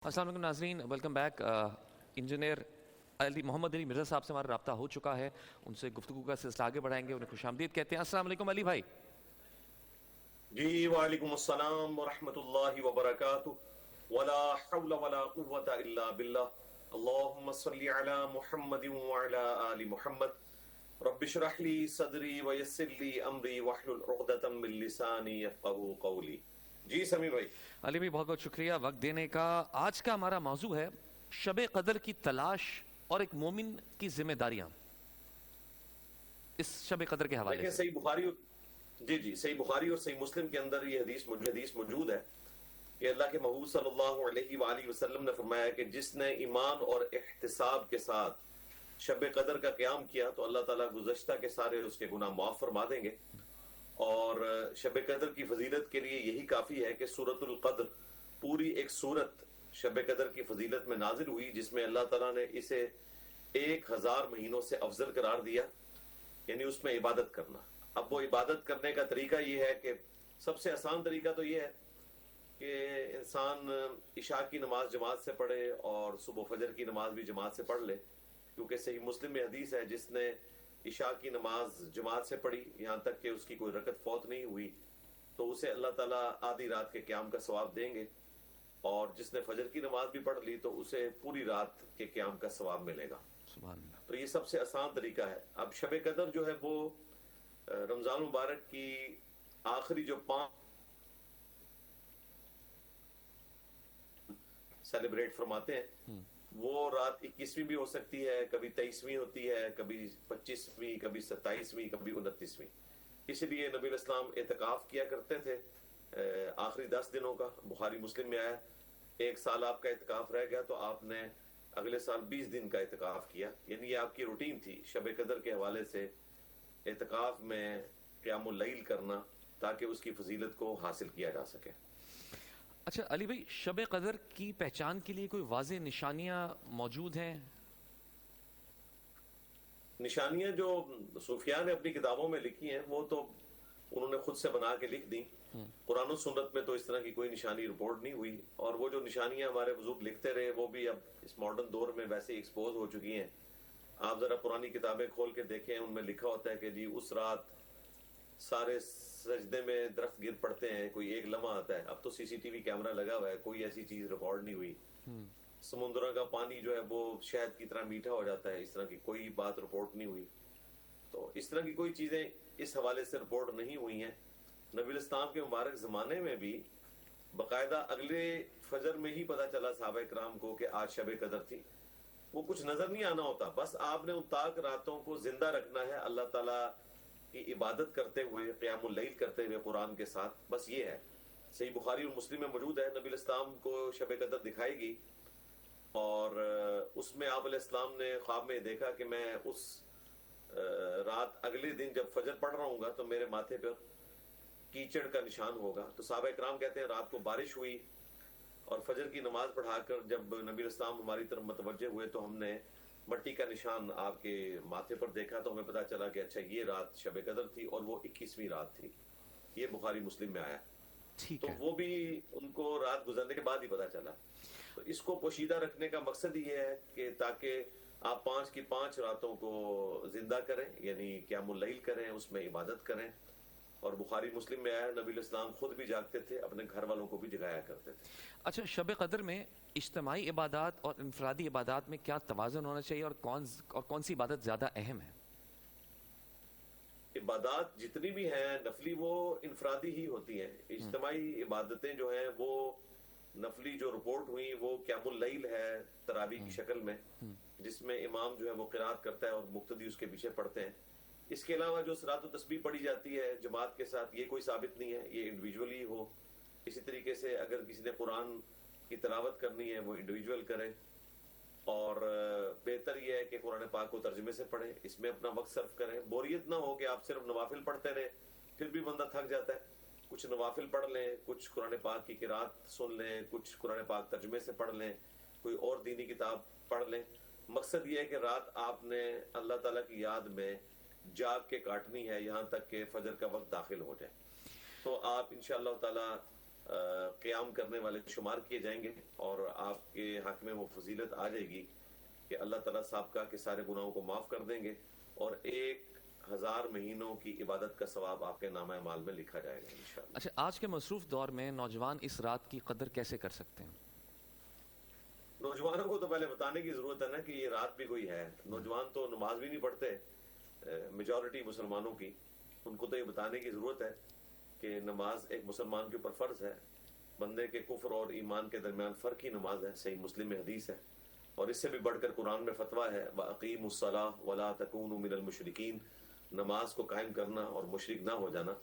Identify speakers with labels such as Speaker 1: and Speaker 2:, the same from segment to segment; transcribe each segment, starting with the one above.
Speaker 1: अस्सलाम वालेकुम नाज़रीन, welcome back. Engineer Mohammad Ali Mirza साहब से हमारा रब्ता हो चुका है, उनसे गुफ्तगू का सिलसिला आगे बढ़ाएंगे। उन्हें खुशामदीद कहते हैं। अस्सलाम वालेकुम अली भाई।
Speaker 2: जी वालेकुम अस्सलाम व रहमतुल्लाहि व बरकातुहू वला हौला वला कुव्वता इल्ला बिल्लाह अल्लाहुम्मा सल्लि अला मुहम्मदिन व अला आलि मुहम्मद रब्बि इश्रह ली सदरी व यस्सिर ली अमरी वहलुल उक़दतम मिन लिसानी यफ़क़हू क़ौली। जी समी भाई।
Speaker 1: अली भाई बहुत बहुत शुक्रिया वक्त देने का। आज का हमारा मौजू है शब कदर की तलाश और एक मोमिन की जिम्मेदारियां, इस शब कदर के हवाले
Speaker 2: देखिए
Speaker 1: से।
Speaker 2: सही बुखारी, जी सही बुखारी और सही मुस्लिम के अंदर ये हदीस मौजूद है कि अल्लाह के महबूब सल्लल्लाहु अलैहि वसल्लम ने फरमाया कि जिसने ईमान और इहतिसाब के साथ शब कदर का क़याम किया तो अल्लाह ताला गुज़श्ता के सारे उसके गुनाह माफ़ फरमा देंगे। और शब कदर की फजीलत के लिए यही काफ़ी है कि सूरतुल क़द्र पूरी एक सूरत शब कदर की फजीलत में नाजिल हुई, जिसमें अल्लाह ताला ने इसे 1000 महीनों से अफजल करार दिया, यानी उसमें इबादत करना। अब वो इबादत करने का तरीका ये है कि सबसे आसान तरीका तो ये है कि इंसान इशा की नमाज जमात से पढ़े और सुबह फजर की नमाज भी जमात से पढ़ ले, क्योंकि सही मुस्लिम में हदीस है जिसने इशा की नमाज जमात से पढ़ी यहाँ तक कि उसकी कोई रकत फौत नहीं हुई तो उसे अल्लाह ताला आधी रात के क़याम का सवाब देंगे, और जिसने फजर की नमाज भी पढ़ ली तो उसे पूरी रात के क़याम का सवाब मिलेगा।
Speaker 1: सुभान अल्लाह।
Speaker 2: तो ये सबसे आसान तरीका है। अब शब कदर जो है वो रमजान मुबारक की आखिरी जो 5 सेलिब्रेट फरमाते हैं वो रात 21वीं भी हो सकती है, कभी 23वीं होती है, कभी 25वीं, कभी 27वीं, कभी 29वीं। इसलिए नबी इस्लाम एतकाफ किया करते थे आखिरी 10 दिनों का। बुखारी मुस्लिम में आया एक साल आपका एतकाफ रह गया तो आपने अगले साल 20 दिन का एतकाफ किया, यानी ये आपकी रूटीन थी शब कदर के हवाले से एतकाफ में क़यामुल लैल करना, ताकि उसकी फजीलत को हासिल किया जा सके।
Speaker 1: अच्छा अली भाई, शब कदर की पहचान के लिए कोई वाज़े निशानियां मौजूद हैं?
Speaker 2: निशानियां जो सूफिया ने अपनी किताबों में लिखी हैं वो तो उन्होंने खुद से बना के लिख दी। कुरान और सुन्नत में तो इस तरह की कोई निशानी रिपोर्ट नहीं हुई, और वो जो निशानियां हमारे बुजुर्ग लिखते रहे वो भी अब इस मॉडर्न दौर में वैसे एक्सपोज हो चुकी हैं। आप जरा पुरानी किताबें खोल के देखें, उनमें लिखा होता है कि जी उस रात सारे सजदे में दरख्त गिर पड़ते हैं, कोई एक लम्हा आता है। अब तो सीसीटीवी कैमरा लगा हुआ है, कोई ऐसी चीज रिकॉर्ड नहीं हुई। समुद्र का पानी जो है वो शहद की तरह मीठा हो जाता है, इस तरह की कोई बात रिपोर्ट नहीं हुई। तो इस तरह की कोई चीजें इस हवाले से रिपोर्ट नहीं हुई हैं। नबी इस्लाम के मुबारक जमाने में भी बाकायदा अगले फजर में ही पता चला सहाबा इकराम को कि आज शब कदर थी। वो कुछ नजर नहीं आना होता, बस आपने उन ताक रातों को जिंदा रखना है अल्लाह ताला की इबादत करते हुए, क़यामुल लैल करते हुए कुरान के साथ, बस ये है। सही बुखारी और मुस्लिम में मौजूद है, नबी इस्लाम को शब कदर दिखाएगी और उसमें आप अलैहिस्सलाम ने ख्वाब में देखा कि मैं उस रात अगले दिन जब फजर पढ़ रहा हूँ तो मेरे माथे पर कीचड़ का निशान होगा। तो साहबा इकराम कहते हैं रात को बारिश हुई और फजर की नमाज पढ़ाकर जब नबी इस्लाम हमारी तरफ मतवज्जे हुए तो हमने मट्टी का निशान आपके माथे पर देखा, तो हमें पता चला कि अच्छा ये रात शब कदर थी और वो 21वीं रात थी। ये बुखारी मुस्लिम में आया।
Speaker 1: ठीक
Speaker 2: तो
Speaker 1: है।
Speaker 2: वो भी उनको रात गुजरने के बाद ही पता चला। तो इसको पोशीदा रखने का मकसद ये है कि ताकि आप 5 की 5 रातों को जिंदा करें, यानी क़यामुल लैल करें, उसमें इबादत करें। और बुखारी मुस्लिम में आया नबी इस्लाम खुद भी जागते थे, अपने घर वालों को भी जगाया करते थे।
Speaker 1: अच्छा, शब कदर में इज्तिमाई इबादत और इनफरादी इबादत में क्या तवाज़ुन होना चाहिए, और कौन सी इबादत ज़्यादा अहम है?
Speaker 2: इबादत जितनी भी हैं नफली वो इनफरादी ही होती हैं। इज्तिमाई इबादतें जो हैं वो नफली जो रिपोर्ट हुई वो क़यामुल लैल है तरावी की शक्ल में, जिसमें इमाम जो है वो क़िराअत करता है और मुक्तदी उसके पीछे पढ़ते हैं। इसके अलावा जो सलात व तस्बीह पढ़ी जाती है जमात के साथ, ये कोई साबित नहीं है, ये इंडिविजुअली हो। इसी तरीके से अगर किसी ने कुरान की तिलावत करनी है वो इंडिविजुअल करे, और बेहतर यह है कि कुरान पाक को तर्जुमे से पढ़ें, इसमें अपना वक्त सर्फ करें। बोरियत ना हो कि आप सिर्फ नवाफिल पढ़ते रहें, फिर भी बंदा थक जाता है। कुछ नवाफिल पढ़ लें, कुछ कुरान पाक की किरात सुन लें, कुछ कुरान पाक तर्जुमे से पढ़ लें, कोई और दीनी किताब पढ़ लें। मकसद ये है कि रात आपने अल्लाह ताला की याद में जाग के काटनी है यहाँ तक कि फजर का वक्त दाखिल हो जाए। तो आप इंशाअल्लाह ताला قیام کرنے والے شمار کیے جائیں گے، اور آپ کے حق میں وہ فضیلت آ جائے گی کہ اللہ تعالیٰ سابقہ کے سارے گناہوں کو معاف کر دیں گے، اور 1000 مہینوں کی عبادت کا ثواب آپ کے نامہ اعمال میں لکھا جائے گا انشاءاللہ۔
Speaker 1: اچھا، آج کے مصروف دور میں نوجوان اس رات کی قدر کیسے کر سکتے ہیں؟
Speaker 2: نوجوانوں کو تو پہلے بتانے کی ضرورت ہے نا کہ یہ رات بھی کوئی ہے۔ نوجوان تو نماز بھی نہیں پڑھتے، میجورٹی مسلمانوں کی، ان کو تو یہ بتانے کی ضرورت ہے کہ نماز ایک مسلمان کے اوپر فرض ہے، بندے کے کفر اور ایمان کے درمیان فرق ہی نماز ہے، صحیح مسلم میں حدیث ہے، اور اس سے بھی بڑھ کر قرآن میں فتویٰ ہے وَأَقِيمُوا الصَّلَاةَ وَلَا تَكُونُوا مِنَ الْمُشْرِكِينَ، نماز کو قائم کرنا اور مشرک نہ ہو جانا۔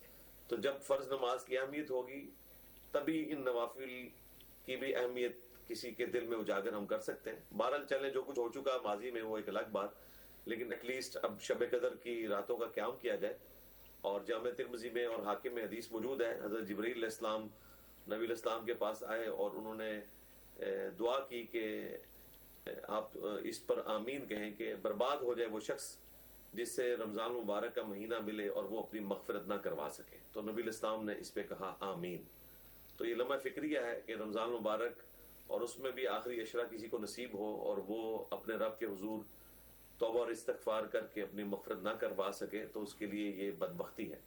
Speaker 2: تو جب فرض نماز کی اہمیت ہوگی تبھی ان نوافل کی بھی اہمیت کسی کے دل میں اجاگر ہم کر سکتے ہیں۔ بہرحال چلیں، جو کچھ ہو چکا ماضی میں وہ ایک الگ بات، لیکن ایٹ لیسٹ اب شب قدر کی راتوں کا قیام کیا جائے۔ اور جامع ترمذی میں اور حاکم میں حدیث موجود ہے، حضرت جبرائیل علیہ السلام نبی علیہ السلام کے پاس آئے اور انہوں نے دعا کی کہ آپ اس پر آمین کہیں کہ برباد ہو جائے وہ شخص جس سے رمضان مبارک کا مہینہ ملے اور وہ اپنی مغفرت نہ کروا سکے۔ تو نبی علیہ السلام نے اس پہ کہا آمین۔ تو یہ لمحہ فکریہ ہے کہ رمضان مبارک اور اس میں بھی آخری عشرہ کسی کو نصیب ہو اور وہ اپنے رب کے حضور توبہ اور استغفار کر کے اپنی مغفرت نہ کروا سکے تو اس کے لیے یہ بدبختی ہے۔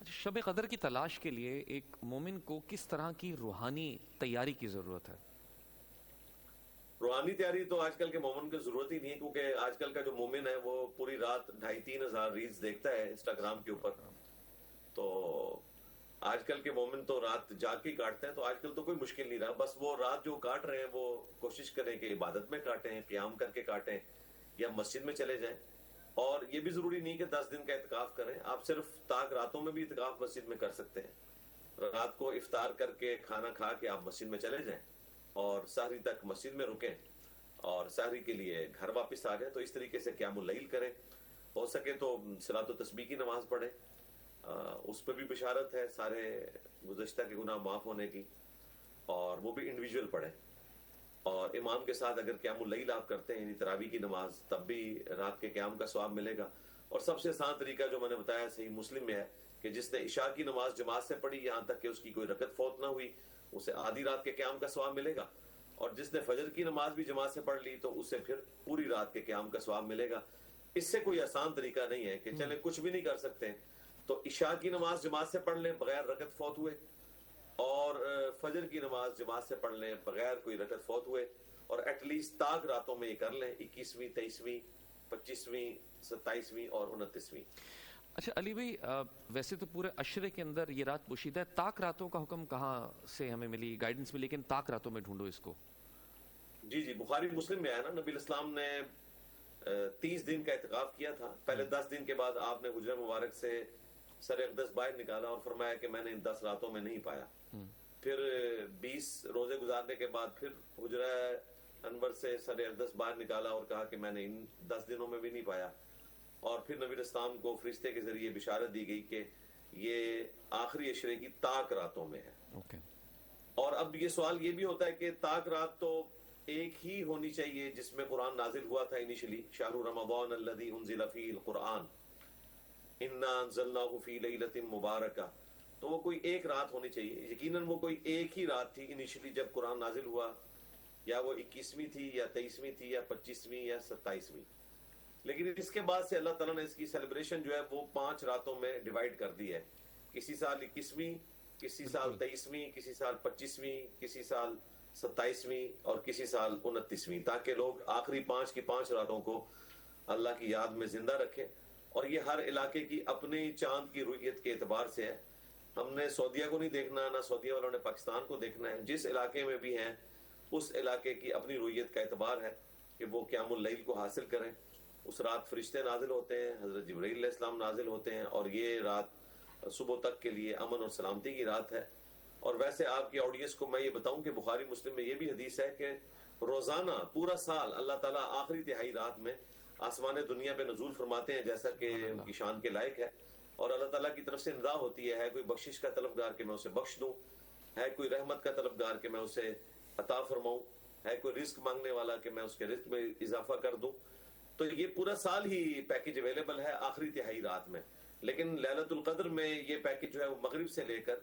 Speaker 1: اچھا، شب قدر کی تلاش کے لیے ایک مومن کو کس طرح کی روحانی تیاری کی ضرورت ہے؟
Speaker 2: روحانی تیاری تو آج کل کے مومن کی ضرورت ہی نہیں ہے، کیونکہ آج کل کا جو مومن ہے وہ پوری رات 2500-3000 ہزار ریلز دیکھتا ہے انسٹاگرام کے اوپر۔ تو آج کل کے مومن تو رات جاگ کے کاٹتے ہیں، تو آج کل تو کوئی مشکل نہیں رہا، بس وہ رات جو کاٹ رہے ہیں وہ کوشش کریں کہ عبادت میں کاٹیں، قیام کر کے کاٹیں، یا مسجد میں چلے جائیں۔ اور یہ بھی ضروری نہیں کہ 10 دن کا اعتکاف کریں، آپ صرف طاق راتوں میں بھی اعتکاف مسجد میں کر سکتے ہیں۔ رات کو افطار کر کے کھانا کھا کے آپ مسجد میں چلے جائیں اور سحری تک مسجد میں رکیں اور سحری کے لیے گھر واپس آ جائیں۔ تو اس طریقے سے قیام اللیل کریں، ہو سکے تو صلاۃ و تسبیح کی نماز پڑھیں، اس پہ بھی بشارت ہے سارے گزشتہ کے گناہ معاف ہونے کی، اور وہ بھی انڈیویجول پڑھیں۔ اور امام کے ساتھ اگر قیام اللیل آپ کرتے ہیں یعنی تراویح کی نماز، تب بھی رات کے قیام کا ثواب ملے گا۔ اور سب سے آسان طریقہ جو میں نے بتایا صحیح مسلم میں ہے کہ جس نے عشاء کی نماز جماعت سے پڑھی یہاں تک کہ اس کی کوئی رکعت فوت نہ ہوئی، اسے آدھی رات کے قیام کا ثواب ملے گا، اور جس نے فجر کی نماز بھی جماعت سے پڑھ لی تو اسے پھر پوری رات کے قیام کا ثواب ملے گا۔ اس سے کوئی آسان طریقہ نہیں ہے کہ چلیں کچھ بھی نہیں کر سکتے تو عشاء کی نماز جماعت سے پڑھ لیں بغیر رکعت فوت ہوئے، اور فجر کی نماز جماعت سے پڑھ لیں بغیر کوئی رکعت فوت ہوئے، اور ایٹ لیسٹ طاق راتوں میں یہ کر لیں، 21ویں 23ویں 25ویں 27ویں اور 29ویں۔
Speaker 1: اچھا علی بھائی، ویسے تو پورے عشرے کے اندر یہ رات پوشیدہ ہے، طاق راتوں کا حکم کہاں سے ہمیں ملی، گائیڈنس ملی، لیکن طاق راتوں میں ڈھونڈو اس کو؟
Speaker 2: جی بخاری مسلم میں آیا نا، نبی علیہ السلام نے 30 دن کا اعتکاف کیا تھا۔ پہلے 10 دن کے بعد آپ نے حجرہ مبارک سے سر اقدس باہر نکالا اور فرمایا کہ میں نے ان 10 راتوں میں نہیں پایا۔ پھر 20 روزے گزارنے کے بعد پھر حجرہ انور سے سر اقدس باہر نکالا اور کہا کہ میں نے ان 10 دنوں میں بھی نہیں پایا، اور پھر نبی علیہ السلام کو فرشتے کے ذریعے بشارت دی گئی کہ یہ آخری عشرے کی طاق راتوں میں ہے۔ اور اب یہ سوال یہ بھی ہوتا ہے کہ طاق رات تو ایک ہی ہونی چاہیے جس میں قرآن نازل ہوا تھا انیشلی، شہر رمضان الذی انزل فیہ القرآن انا انزلناہ فی لیلۃ مبارکہ، تو وہ کوئی ایک رات ہونی چاہیے۔ یقیناً وہ کوئی ایک ہی رات تھی انیشلی جب قرآن نازل ہوا، یا وہ 21ویں تھی یا 23ویں تھی یا 25ویں یا 27ویں، لیکن اس کے بعد سے اللہ تعالیٰ نے اس کی سیلیبریشن جو ہے وہ 5 راتوں میں ڈیوائیڈ کر دی ہے، کسی سال 21ویں، کسی سال 23ویں، کسی سال 25ویں، کسی سال 27ویں اور کسی سال 29ویں، تاکہ لوگ آخری 5 راتوں کو اللہ کی یاد میں زندہ رکھیں۔ اور یہ ہر علاقے کی اپنی چاند کی رؤیت کے اعتبار سے ہے، ہم نے سعودیہ کو نہیں دیکھنا، نہ سعودیہ والوں نے پاکستان کو دیکھنا ہے، جس علاقے میں بھی ہیں اس علاقے کی اپنی رؤیت کا اعتبار ہے کہ وہ قیام اللیل کو حاصل کریں۔ اس رات فرشتے نازل ہوتے ہیں، حضرت جبرائیل علیہ السلام نازل ہوتے ہیں، اور یہ رات صبح تک کے لیے امن اور سلامتی کی رات ہے۔ اور ویسے آپ کی آڈینس کو میں یہ بتاؤں کہ بخاری مسلم میں یہ بھی حدیث ہے کہ روزانہ پورا سال اللہ تعالیٰ آخری تہائی رات میں آسمان دنیا پہ نزول فرماتے ہیں، جیسا کہ ان کی شان کے لائق ہے، اور اللہ تعالیٰ کی طرف سے ندا ہوتی ہے کوئی بخشش کا طلبگار کہ میں اسے بخش دوں، ہے کوئی رحمت کا طلبگار کہ میں اسے عطا فرماؤں، ہے کوئی رزق مانگنے والا کہ میں اس کے رزق میں اضافہ کر دوں۔ تو یہ پورا سال ہی پیکج اویلیبل ہے آخری تہائی رات میں، لیکن لیلۃ القدر میں یہ پیکج جو ہے وہ مغرب سے لے کر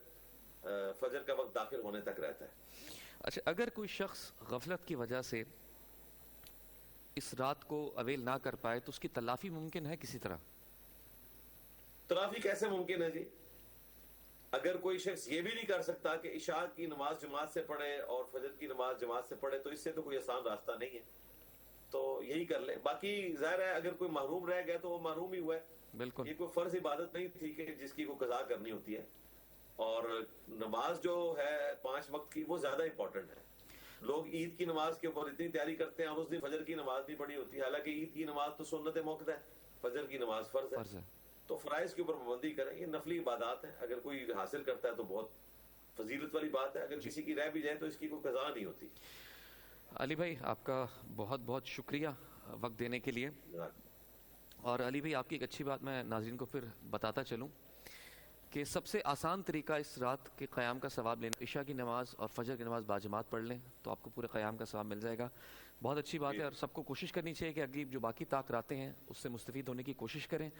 Speaker 2: फजर का वक्त दाखिल होने तक रहता है।
Speaker 1: अच्छा, अगर कोई शख्स गफलत की वजह से इस रात को अवेल ना कर पाए तो उसकी तलाफी मुमकिन है किसी तरह?
Speaker 2: तलाफी कैसे मुमकिन है जी? अगर कोई शख्स ये भी नहीं कर सकता कि इशा की नमाज जमात से पढ़े और फजर की नमाज जमात से पढ़े, तो इससे तो कोई आसान रास्ता नहीं है, तो यही कर ले। बाकी जाहिर है अगर कोई महरूम रह गया तो वो महरूम ही हुआ है।
Speaker 1: बिल्कुल।
Speaker 2: ये कोई फर्ज इबादत नहीं थी कि जिसकी को कज़ा करनी होती है, और नमाज जो है 5 वक्त की वो ज्यादा इंपॉर्टेंट है। लोग ईद की नमाज के ऊपर इतनी तैयारी करते हैं और उस दिन फजर की नमाज नहीं पढ़ी होती, हालांकि ईद की नमाज तो सुन्नत मौक़िदा है, फजर की नमाज फर्ज है। तो फराइज के ऊपर पाबंदी करें, ये नफली इबादत है। अगर कोई हासिल करता है तो बहुत फजीलत वाली बात है, अगर किसी की रह भी जाए तो इसकी कोई कज़ा नहीं होती।
Speaker 1: अली भाई, आपका बहुत बहुत शुक्रिया वक्त देने के लिए। और अली भाई, आपकी एक अच्छी बात मैं नाज़रीन को फिर बताता चलूँ कि सबसे आसान तरीका इस रात के क़याम का सवाब लेना, इशा की नमाज़ और फजर की नमाज़ बाजमात पढ़ लें तो आपको पूरे क़याम का सवाब मिल जाएगा। बहुत अच्छी बात है और सबको कोशिश करनी चाहिए कि अगली जो बाकी ताक़ रातें हैं उससे मुस्तफ़ीद होने की कोशिश करें।